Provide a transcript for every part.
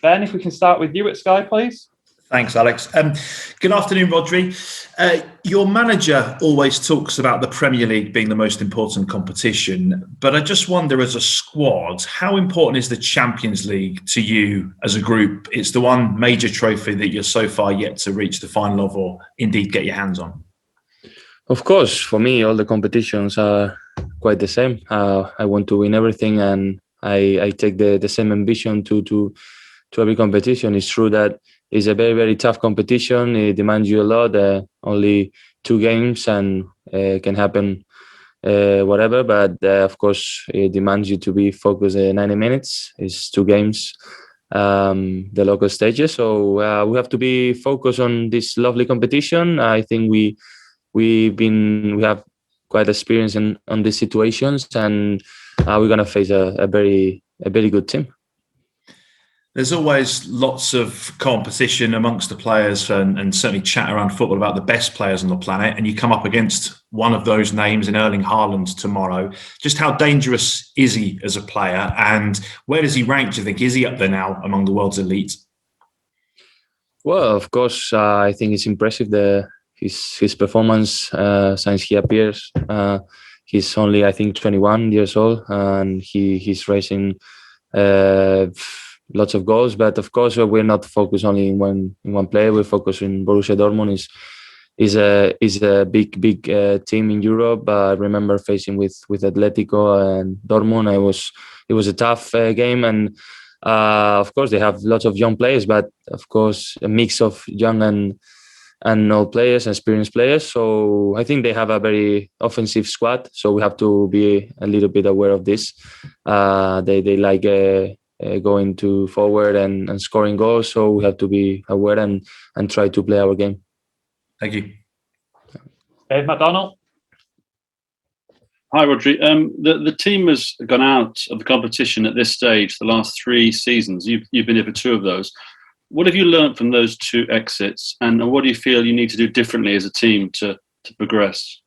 Ben, if we can start with you at Sky, please. Thanks, Alex. Good afternoon, Rodri. Your manager always talks about the Premier League being the most important competition, but I just wonder, as a squad, how important is the Champions League to you as a group? It's the one major trophy that you're so far yet to reach the final of, or indeed get your hands on. Of course, for me, all the competitions are quite the same. I want to win everything, and I take the same ambition to every competition. It's true that it's a very, very tough competition. It demands you a lot. Only 2 games, and can happen whatever. But of course, it demands you to be focused 90 minutes. It's 2 games, the local stages. So we have to be focused on this lovely competition. I think we have quite experience on these situations, and we're going to face a very good team. There's always lots of competition amongst the players, and certainly chat around football about the best players on the planet. And you come up against one of those names in Erling Haaland tomorrow. Just how dangerous is he as a player, and where does he rank, do you think? Is he up there now among the world's elite? Well, of course, I think it's impressive his performance since he appears. He's only, I think, 21 years old, and he's racing lots of goals. But of course, we're not focused only in one player. We're focused in Borussia Dortmund. Is a big team in Europe. I remember facing with Atletico and Dortmund. It was a tough game, and of course they have lots of young players, but of course a mix of young and old players, experienced players. So I think they have a very offensive squad. So we have to be a little bit aware of this. They like going to forward and scoring goals. So we have to be aware and try to play our game. Thank you. Dave McDonald. Hi, Rodri. The team has gone out of the competition at this stage the last 3 seasons. You've been here for 2 of those. What have you learned from those 2 exits, and what do you feel you need to do differently as a team to progress?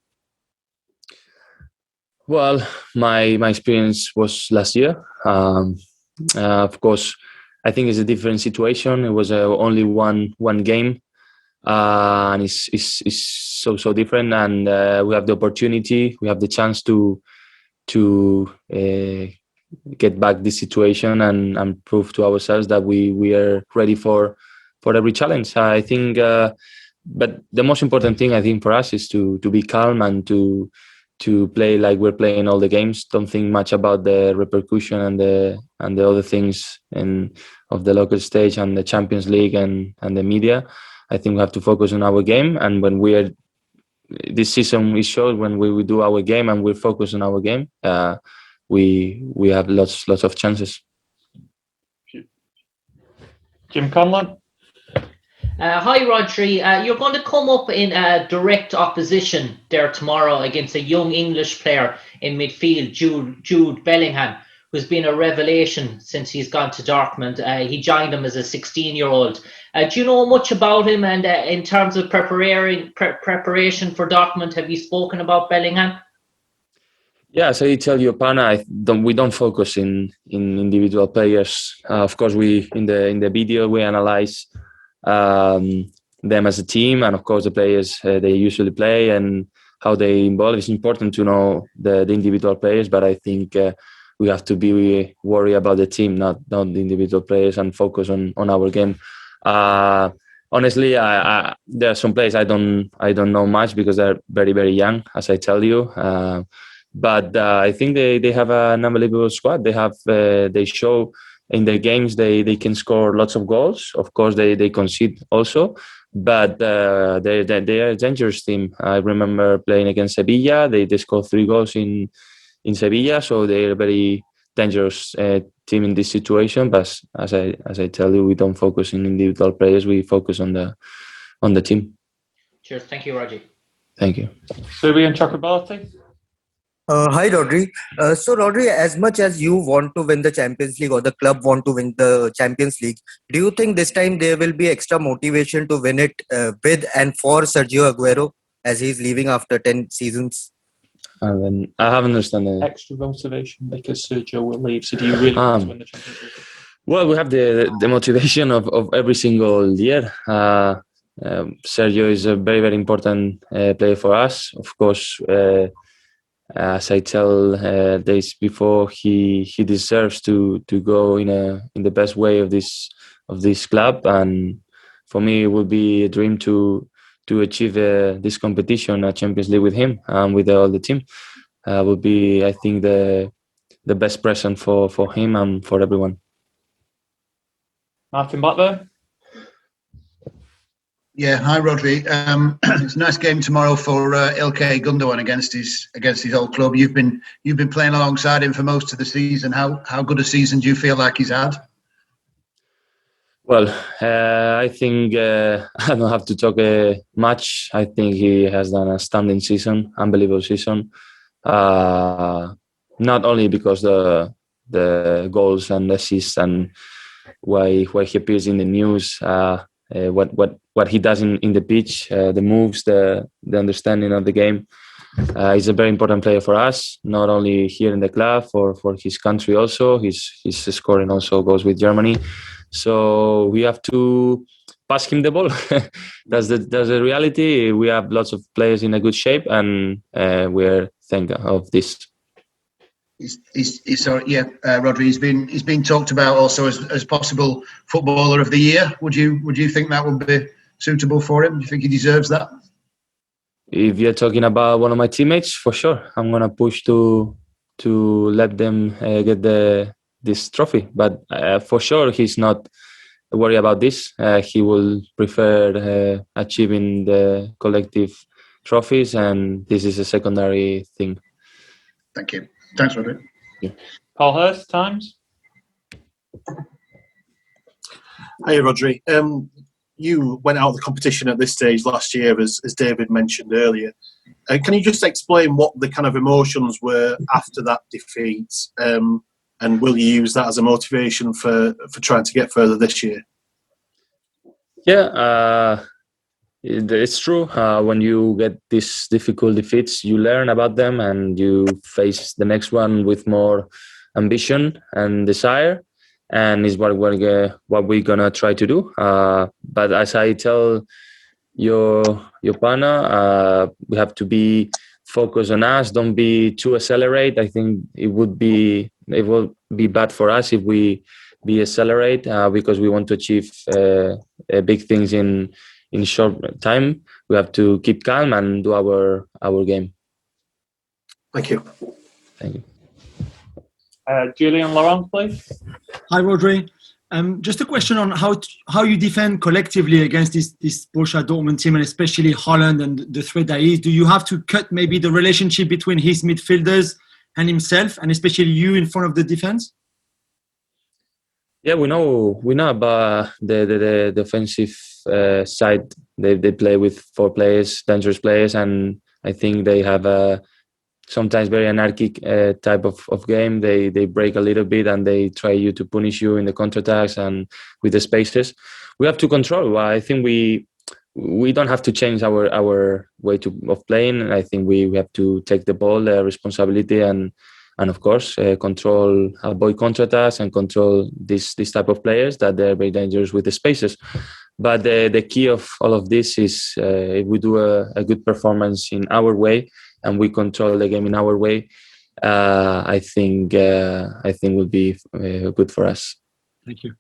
Well, my experience was last year. Of course, I think it's a different situation. It was only one game, and it's so different. And we have the opportunity, we have the chance to get back this situation and prove to ourselves that we are ready for every challenge. I think, but the most important thing I think for us is to be calm and to play like we're playing all the games. Don't think much about the repercussion and the other things of the local stage and the Champions League and the media. I think we have to focus on our game, and when this season we showed when we do our game and we're focused on our game, we have lots of chances. Jim Conlon. Hi, Rodri. You're going to come up in direct opposition there tomorrow against a young English player in midfield, Jude Bellingham, who's been a revelation since he's gone to Dortmund. He joined them as a 16-year-old. Do you know much about him? And in terms of preparation for Dortmund, have you spoken about Bellingham? Yeah, so I tell you, Pana, we don't focus in individual players. Of course, we in the video we analyze them as a team, and of course the players they usually play and how they involve. It's important to know the individual players, but I think we have to be worried about the team, not the individual players, and focus on our game. Honestly, there are some players I don't know much because they're very, very young, as I tell you. But I think they have an unbelievable squad. They show in their games they can score lots of goals. Of course, they concede also, but they are a dangerous team. I remember playing against Sevilla. They scored 3 goals in Sevilla, so they're a very dangerous team in this situation. But as I tell you, we don't focus on individual players. We focus on the team. Cheers. Thank you, Rodri. Thank you. Subi Chakrabarti. Hi, Rodri. So, Rodri, as much as you want to win the Champions League or the club want to win the Champions League, do you think this time there will be extra motivation to win it with and for Sergio Aguero as he's leaving after 10 seasons? I haven't understood that. Extra motivation because Sergio will leave. So do you really want to win the Champions League? Well, we have the motivation of every single year. Sergio is a very, very important player for us. Of course, as I tell days before, he deserves to go in the best way of this club. And for me, it would be a dream to achieve this competition, a Champions League with him and with all the team. Would be, I think, the best present for him and for everyone. Martin Blackburn. Yeah, hi Rodri. It's a nice game tomorrow for Ilkay Gundogan against his old club. You've been playing alongside him for most of the season. How good a season do you feel like he's had? Well, I think I don't have to talk much. I think he has done a stunning season, unbelievable season. Not only because the goals and assists and why he appears in the news, what he does in the pitch, the moves, the understanding of the game. He's a very important player for us, not only here in the club, for his country also. He's scoring also goals with Germany. So we have to pass him the ball. That's the reality. We have lots of players in a good shape, and we're thankful of this. Rodri. He's been talked about also as possible footballer of the year. Would you think that would be suitable for him? Do you think he deserves that? If you're talking about one of my teammates, for sure, I'm gonna push to let them get this trophy. But for sure, he's not worried about this. He will prefer achieving the collective trophies, and this is a secondary thing. Thank you. Thanks, Rodri. Yeah. Paul Hurst, Times. Hey, Rodri. You went out of the competition at this stage last year, as David mentioned earlier. Can you just explain what the kind of emotions were after that defeat, and will you use that as a motivation for trying to get further this year? Yeah, it's true. When you get these difficult defeats, you learn about them and you face the next one with more ambition and desire. And is what we're gonna try to do. But as I tell your partner, we have to be focused on us. Don't be too accelerate. I think it will be bad for us if we be accelerate because we want to achieve big things in short time. We have to keep calm and do our game. Thank you. Thank you. Julian Laurent, please. Hi, Rodri. Just a question on how you defend collectively against this Borussia Dortmund team, and especially Haaland and the threat that is. Do you have to cut maybe the relationship between his midfielders and himself, and especially you in front of the defense? Yeah, we know about the defensive side. They play with 4 players, dangerous players, and I think they have a sometimes very anarchic type of game. They break a little bit and they try to punish you in the counterattacks and with the spaces. We have to control. I think we don't have to change our way of playing. I think we have to take the ball, responsibility, and of course control, avoid counterattacks and control this type of players that they're very dangerous with the spaces. But the key of all of this is if we do a good performance in our way and we control the game in our way, I think will be good for us. Thank you.